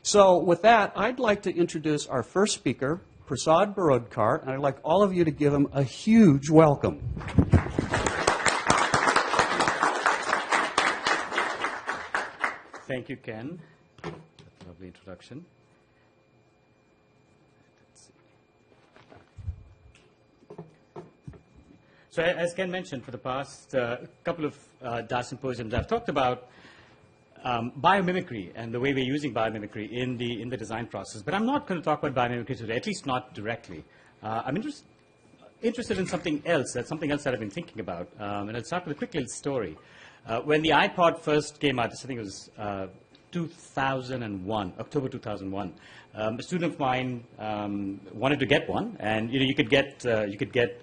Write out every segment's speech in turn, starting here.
So with that, I'd like to introduce our first speaker, Prasad Boradkar, and I'd like all of you to give him a huge welcome. Thank you, Ken. Lovely introduction. So as Ken mentioned, for the past couple of DaS symposiums, I've talked about biomimicry and the way we're using biomimicry in the design process. But I'm not going to talk about biomimicry today, at least not directly. I'm interested in something else that I've been thinking about. And I'll start with a quick little story. When the iPod first came out, I think it was 2001, October 2001. A student of mine wanted to get one, and you could get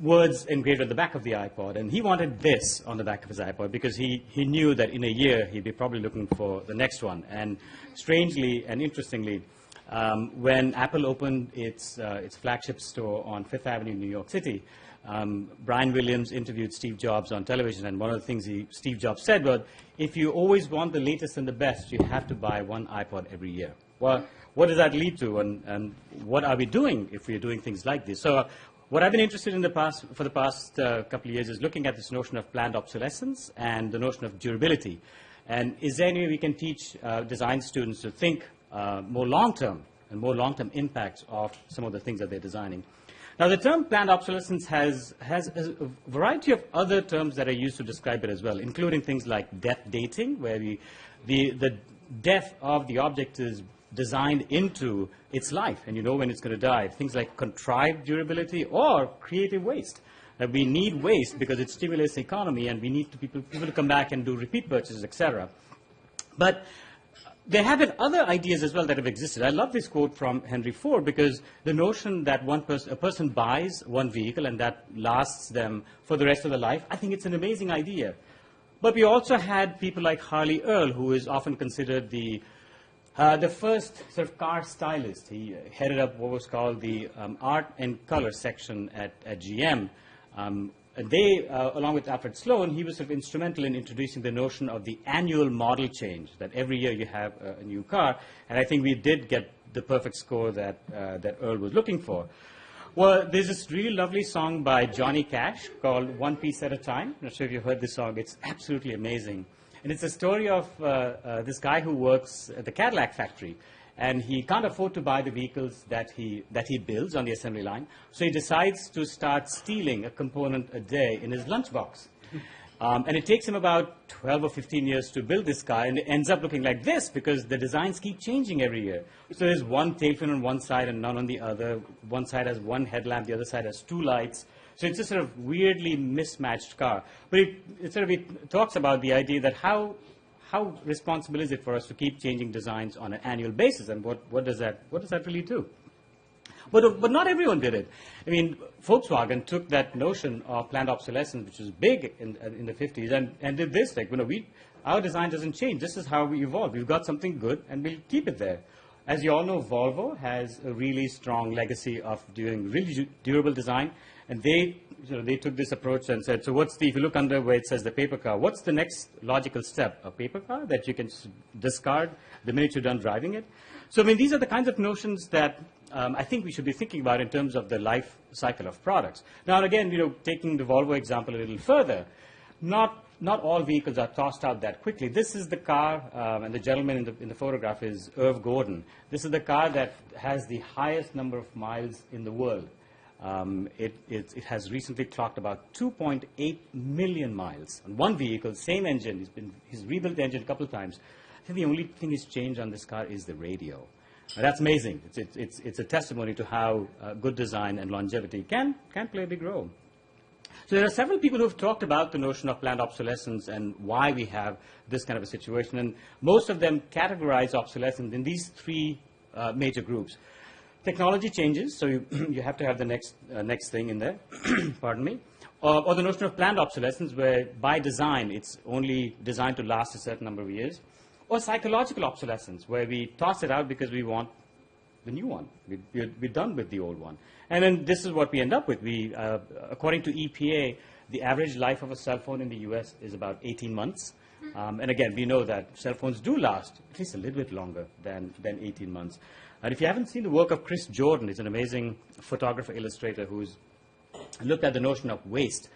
words engraved at the back of the iPod, and he wanted this on the back of his iPod because he knew that in a year he'd be probably looking for the next one. And strangely and interestingly, when Apple opened its flagship store on Fifth Avenue in New York City, Brian Williams interviewed Steve Jobs on television, and one of the things Steve Jobs said was, if you always want the latest and the best, you have to buy one iPod every year. Well, what does that lead to, and what are we doing if we're doing things like this? So what I've been interested in for the past couple of years is looking at this notion of planned obsolescence and the notion of durability. And is there any way we can teach design students to think more long-term and more long-term impacts of some of the things that they're designing? Now, the term planned obsolescence has a variety of other terms that are used to describe it as well, including things like death dating, where the death of the object is designed into its life, and you know when it's going to die. Things like contrived durability or creative waste. We need waste because it stimulates the economy, and we need people to come back and do repeat purchases, etc. But there have been other ideas as well that have existed. I love this quote from Henry Ford, because the notion that a person buys one vehicle and that lasts them for the rest of their life, I think it's an amazing idea. But we also had people like Harley Earl, who is often considered the first sort of car stylist. He headed up what was called the art and color section at GM. And they, along with Alfred Sloan, he was sort of instrumental in introducing the notion of the annual model change, that every year you have a new car. And I think we did get the perfect score that Earl was looking for. Well, there's this really lovely song by Johnny Cash called One Piece at a Time. I'm not sure if you've heard this song. It's absolutely amazing. And it's a story of this guy who works at the Cadillac factory. And he can't afford to buy the vehicles that he builds on the assembly line. So he decides to start stealing a component a day in his lunchbox. And it takes him about 12 or 15 years to build this car, and it ends up looking like this because the designs keep changing every year. So there's one tail fin on one side and none on the other. One side has one headlamp, the other side has two lights. So it's a sort of weirdly mismatched car. But it talks about the idea that how responsible is it for us to keep changing designs on an annual basis, and what does that really do? But not everyone did it. I mean, Volkswagen took that notion of planned obsolescence, which was big in the 50s, and did this. Like, our design doesn't change. This is how we evolve. We've got something good, and we'll keep it there. As you all know, Volvo has a really strong legacy of doing really durable design, and they took this approach and said, so if you look under where it says the paper car, what's the next logical step? A paper car that you can discard the minute you're done driving it? So, I mean, these are the kinds of notions that I think we should be thinking about in terms of the life cycle of products. Now, again, taking the Volvo example a little further, not all vehicles are tossed out that quickly. This is the car, and the gentleman in the photograph is Irv Gordon. This is the car that has the highest number of miles in the world. It has recently clocked about 2.8 million miles on one vehicle, same engine. He's rebuilt the engine a couple of times. I think the only thing he's changed on this car is the radio. Now, that's amazing. It's a testimony to how good design and longevity can play a big role. So there are several people who have talked about the notion of planned obsolescence and why we have this kind of a situation. And most of them categorize obsolescence in these three major groups. Technology changes, so you have to have the next thing in there, pardon me. Or the notion of planned obsolescence, where by design it's only designed to last a certain number of years. Or psychological obsolescence, where we toss it out because we want the new one. We're done with the old one. And then this is what we end up with. According to EPA, the average life of a cell phone in the US is about 18 months. And again, we know that cell phones do last at least a little bit longer than 18 months. And if you haven't seen the work of Chris Jordan, he's an amazing photographer, illustrator who's looked at the notion of waste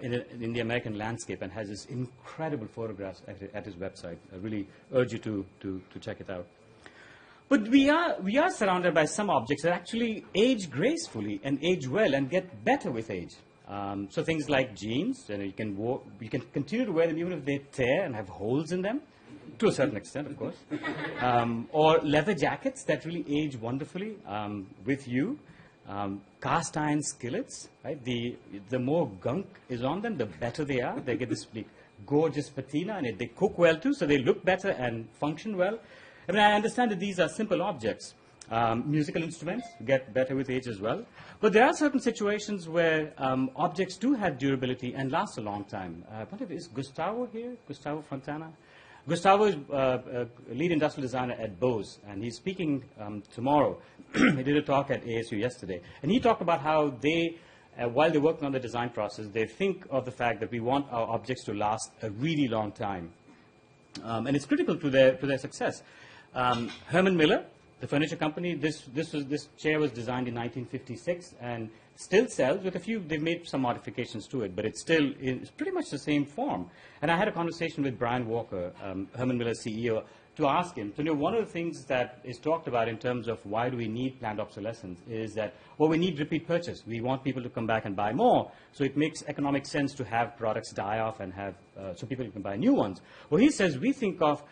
in the American landscape and has this incredible photographs at his website. I really urge you to check it out. But we are surrounded by some objects that actually age gracefully and age well and get better with age. So things like jeans, you can continue to wear them even if they tear and have holes in them, to a certain extent, of course. Or leather jackets that really age wonderfully with you. Cast iron skillets, right? The more gunk is on them, the better they are. They get this gorgeous patina, and they cook well too, so they look better and function well. I mean, I understand that these are simple objects. Musical instruments get better with age as well. But there are certain situations where objects do have durability and last a long time. I wonder if is Gustavo here? Gustavo Fontana? Gustavo is a lead industrial designer at Bose, and he's speaking tomorrow. He did a talk at ASU yesterday. And he talked about how they, while they're working on the design process, they think of the fact that we want our objects to last a really long time. And it's critical to their success. Herman Miller, the furniture company, this chair was designed in 1956 and still sells with a few, they've made some modifications to it, but it's pretty much the same form. And I had a conversation with Brian Walker, Herman Miller's CEO, to ask him, so one of the things that is talked about in terms of why do we need planned obsolescence is that, well, we need repeat purchase. We want people to come back and buy more, so it makes economic sense to have products die off and have, so people can buy new ones. Well, he says we think of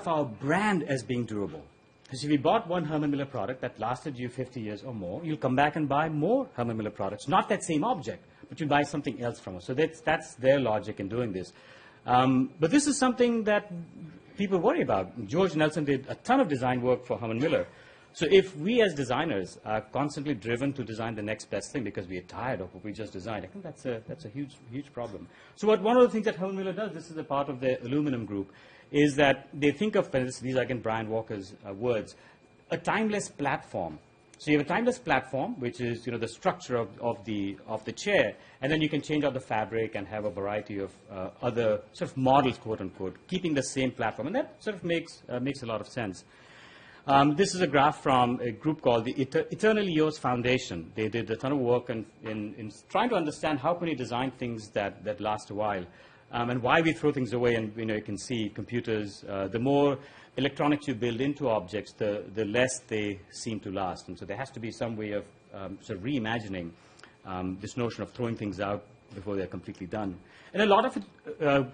our brand as being durable. Because if you bought one Herman Miller product that lasted you 50 years or more, you'll come back and buy more Herman Miller products. Not that same object, but you buy something else from us. So that's their logic in doing this. But this is something that people worry about. George Nelson did a ton of design work for Herman Miller. So if we as designers are constantly driven to design the next best thing because we are tired of what we just designed, I think that's a huge problem. So one of the things that Herman Miller does, this is a part of their aluminum group, is that they think of, these are again Brian Walker's words, a timeless platform. So you have a timeless platform, which is the structure of the chair, and then you can change out the fabric and have a variety of other sort of models, quote unquote, keeping the same platform, and that sort of makes a lot of sense. This is a graph from a group called the Eternally Yours Foundation. They did a ton of work in trying to understand how can you design things that last a while. And why we throw things away, and you can see computers, the more electronics you build into objects, the less they seem to last. And so there has to be some way of sort of reimagining this notion of throwing things out before they're completely done. And a lot of it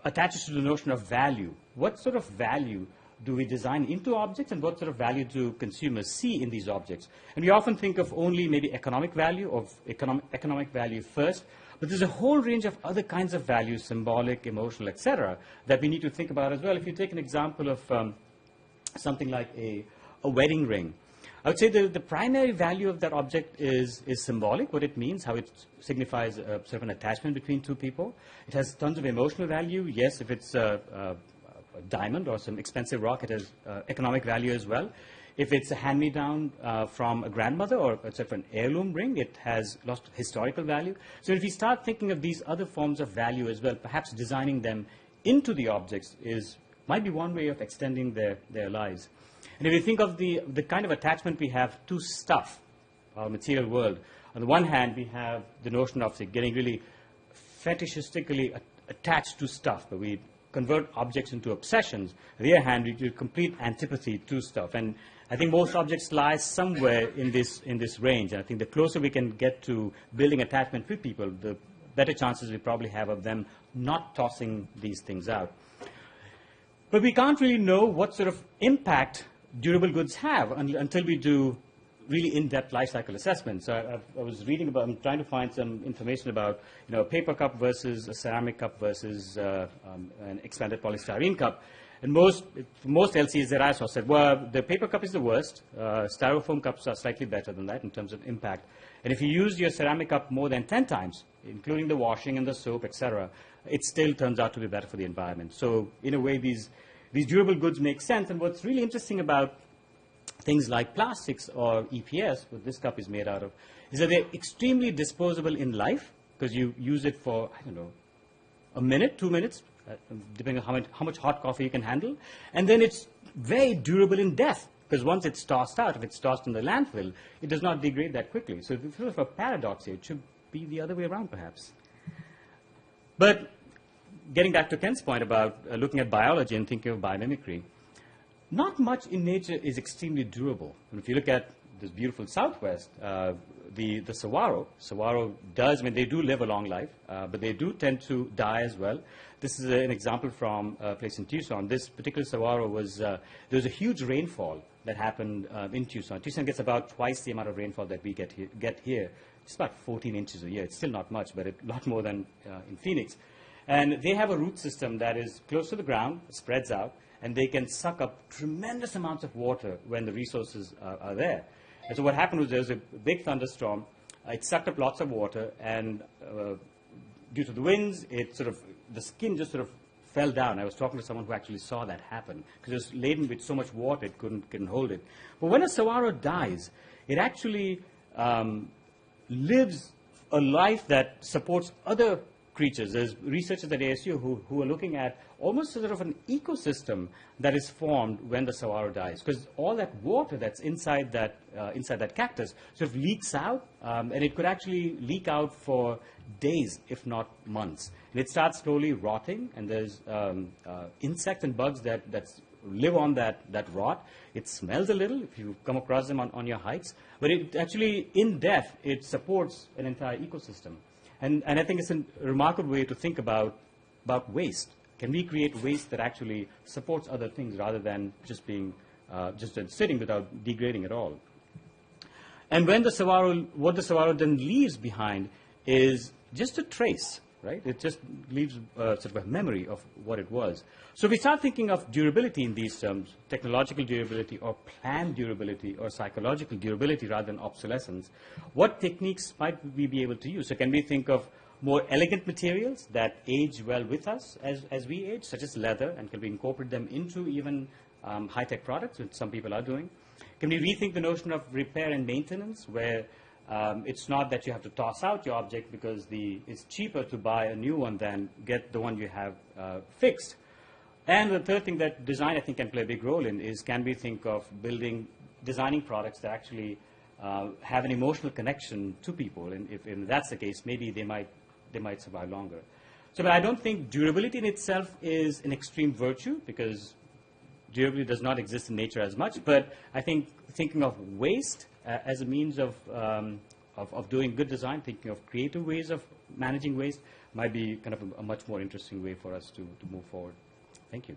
attaches to the notion of value. What sort of value do we design into objects, and what sort of value do consumers see in these objects? And we often think of only maybe economic value, economic value first, but there's a whole range of other kinds of values, symbolic, emotional, etc., that we need to think about as well. If you take an example of something like a wedding ring, I would say the primary value of that object is symbolic, what it means, how it signifies sort of an attachment between two people. It has tons of emotional value. Yes, if it's a diamond or some expensive rock, it has economic value as well. If it's a hand-me-down from a grandmother or it's an heirloom ring, it has lost historical value. So if we start thinking of these other forms of value as well, perhaps designing them into the objects might be one way of extending their lives. And if you think of the kind of attachment we have to stuff, our material world, on the one hand, we have the notion of getting really fetishistically attached to stuff, but we convert objects into obsessions. On the other hand, we do complete antipathy to stuff. And I think most objects lie somewhere in this range. And I think the closer we can get to building attachment with people, the better chances we probably have of them not tossing these things out. But we can't really know what sort of impact durable goods have until we do really in-depth life cycle assessments. So I was reading about, I'm trying to find some information about, a paper cup versus a ceramic cup versus an expanded polystyrene cup. And most LCs that I saw said, well, the paper cup is the worst. Styrofoam cups are slightly better than that in terms of impact. And if you use your ceramic cup more than 10 times, including the washing and the soap, etc., it still turns out to be better for the environment. So in a way, these durable goods make sense. And what's really interesting about things like plastics or EPS, what this cup is made out of, is that they're extremely disposable in life because you use it for, I don't know, a minute, 2 minutes, depending on how much hot coffee you can handle. And then it's very durable in death, because once it's tossed out, if it's tossed in the landfill, it does not degrade that quickly. So it's sort of a paradox here. It should be the other way around, perhaps. But getting back to Ken's point about looking at biology and thinking of biomimicry, not much in nature is extremely durable. And if you look at this beautiful Southwest, the saguaro does, I mean, they do live a long life, but they do tend to die as well. This is an example from a place in Tucson. This particular saguaro was, there was a huge rainfall that happened in Tucson. Tucson gets about twice the amount of rainfall that we get here. It's about 14 inches a year. It's still not much, but a lot more than in Phoenix. And they have a root system that is close to the ground, spreads out, and they can suck up tremendous amounts of water when the resources are there. And so what happened was there was a big thunderstorm. It sucked up lots of water, and due to the winds, the skin just sort of fell down. I was talking to someone who actually saw that happen, because it was laden with so much water it couldn't hold it. But when a saguaro dies, it actually lives a life that supports other creatures. There's researchers at ASU who are looking at almost sort of an ecosystem that is formed when the saguaro dies, because all that water that's inside that cactus sort of leaks out, and it could actually leak out for days, if not months. And it starts slowly rotting, and there's insects and bugs that live on that rot. It smells a little if you come across them on your hikes, but it actually, in death, it supports an entire ecosystem. And I think it's a remarkable way to think about waste. Can we create waste that actually supports other things rather than just being just sitting without degrading at all? And when what the saguaro then leaves behind is just a trace, right? It just leaves sort of a memory of what it was. So if we start thinking of durability in these terms, technological durability or planned durability or psychological durability rather than obsolescence, what techniques might we be able to use? So can we think of more elegant materials that age well with us as we age, such as leather, and can we incorporate them into even high-tech products, which some people are doing? Can we rethink the notion of repair and maintenance, where it's not that you have to toss out your object because it's cheaper to buy a new one than get the one you have fixed? And the third thing that design, I think, can play a big role in is, can we think of designing products that actually have an emotional connection to people? And if that's the case, maybe they might survive longer. So, but I don't think durability in itself is an extreme virtue, because durability does not exist in nature as much. But I think thinking of waste as a means of doing good design, thinking of creative ways of managing waste, might be kind of a much more interesting way for us to move forward. Thank you.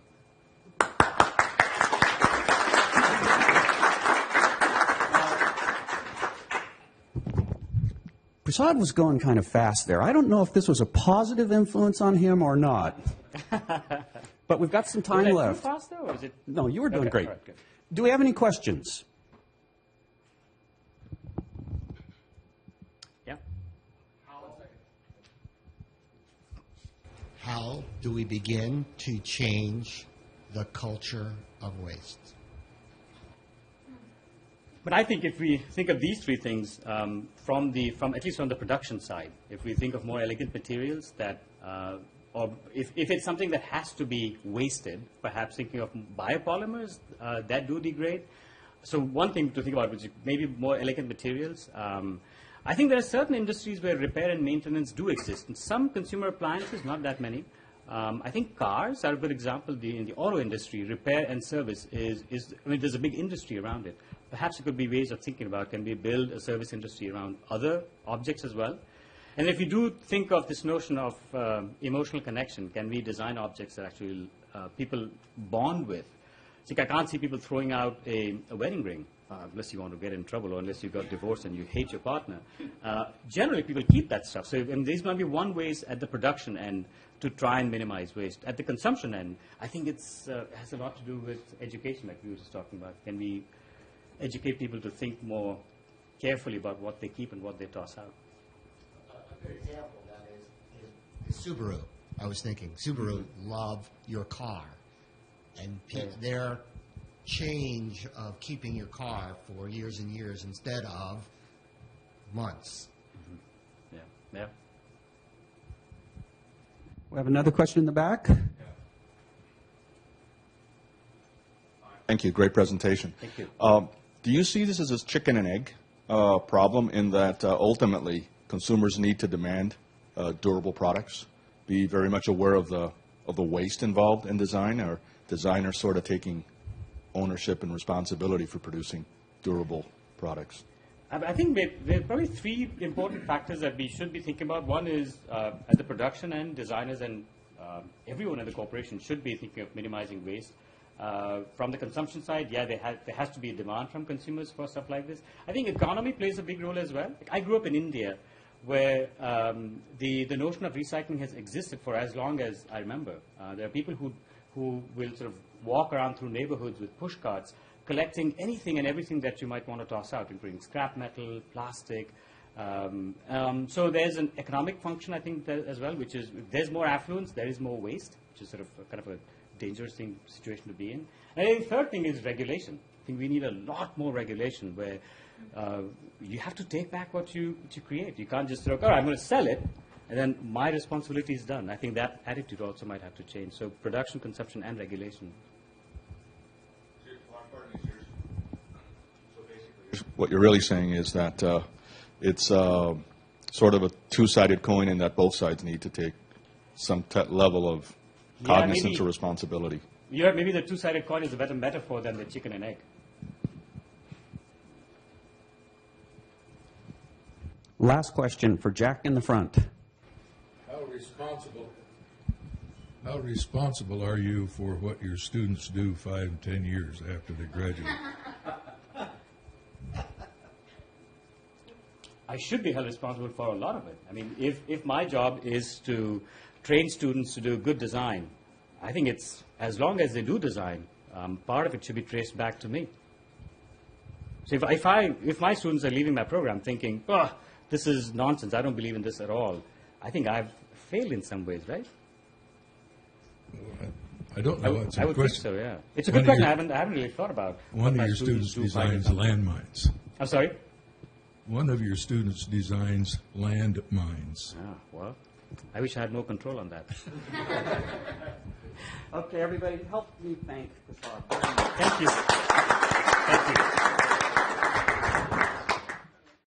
Prasad was going kind of fast there. I don't know if this was a positive influence on him or not. But we've got some time left. Was I too fast, though, or was it? No, you were doing Okay, great. all right, good. Do we have any questions? Yeah. How do we begin to change the culture of waste? But I think if we think of these three things from at least from the production side, if we think of more elegant materials that, or if it's something that has to be wasted, perhaps thinking of biopolymers that do degrade. So one thing to think about, which is maybe more elegant materials. I think there are certain industries where repair and maintenance do exist. In some consumer appliances, not that many. I think cars are a good example. In the auto industry, repair and service there's a big industry around it. Perhaps it could be ways of thinking about, can we build a service industry around other objects as well? And if you do think of this notion of emotional connection, can we design objects that actually people bond with? So I can't see people throwing out a wedding ring, unless you want to get in trouble or unless you got divorced and you hate your partner. Generally, people keep that stuff. So these might be one ways at the production end to try and minimize waste. At the consumption end, I think it has a lot to do with education, like we were just talking about. Can we educate people to think more carefully about what they keep and what they toss out? A good example of that is Subaru. I was thinking, Subaru love your car. And their change of keeping your car for years and years instead of months. Mm-hmm. Yeah. We have another question in the back. Yeah, Thank you. Great presentation. Thank you. Do you see this as a chicken and egg problem in that ultimately consumers need to demand durable products, be very much aware of the waste involved in design, or designers sort of taking ownership and responsibility for producing durable products? I think there are probably three important factors that we should be thinking about. One is at the production end, designers and everyone in the corporation should be thinking of minimizing waste. From the consumption side, yeah, there has to be a demand from consumers for stuff like this. I think economy plays a big role as well. Like, I grew up in India, where the notion of recycling has existed for as long as I remember. There are people who will sort of walk around through neighborhoods with push carts, collecting anything and everything that you might want to toss out, including scrap metal, plastic. So there's an economic function, I think, as well, which is if there's more affluence, there is more waste, which is sort of kind of a dangerous situation to be in. And I think the third thing is regulation. I think we need a lot more regulation where you have to take back what you create. You can't just throw, all right, I'm going to sell it, and then my responsibility is done. I think that attitude also might have to change. So production, consumption, and regulation. What you're really saying is that it's sort of a two-sided coin, and that both sides need to take some level of cognizance or responsibility. Yeah, maybe the two-sided coin is a better metaphor than the chicken and egg. Last question for Jack in the front. How responsible are you for what your students do 5 and 10 years after they graduate? I should be held responsible for a lot of it. I mean, if my job is to train students to do good design, I think it's, as long as they do design, part of it should be traced back to me. So if my students are leaving my program thinking, oh, this is nonsense, I don't believe in this at all, I think I've failed in some ways, right? I don't know. I would think so, yeah. It's a good question. I haven't really thought about. One of your students designs landmines. I'm sorry? One of your students designs land mines. Ah, well, I wish I had more control on that. Okay, everybody, help me thank Prasad. Thank you. Thank you.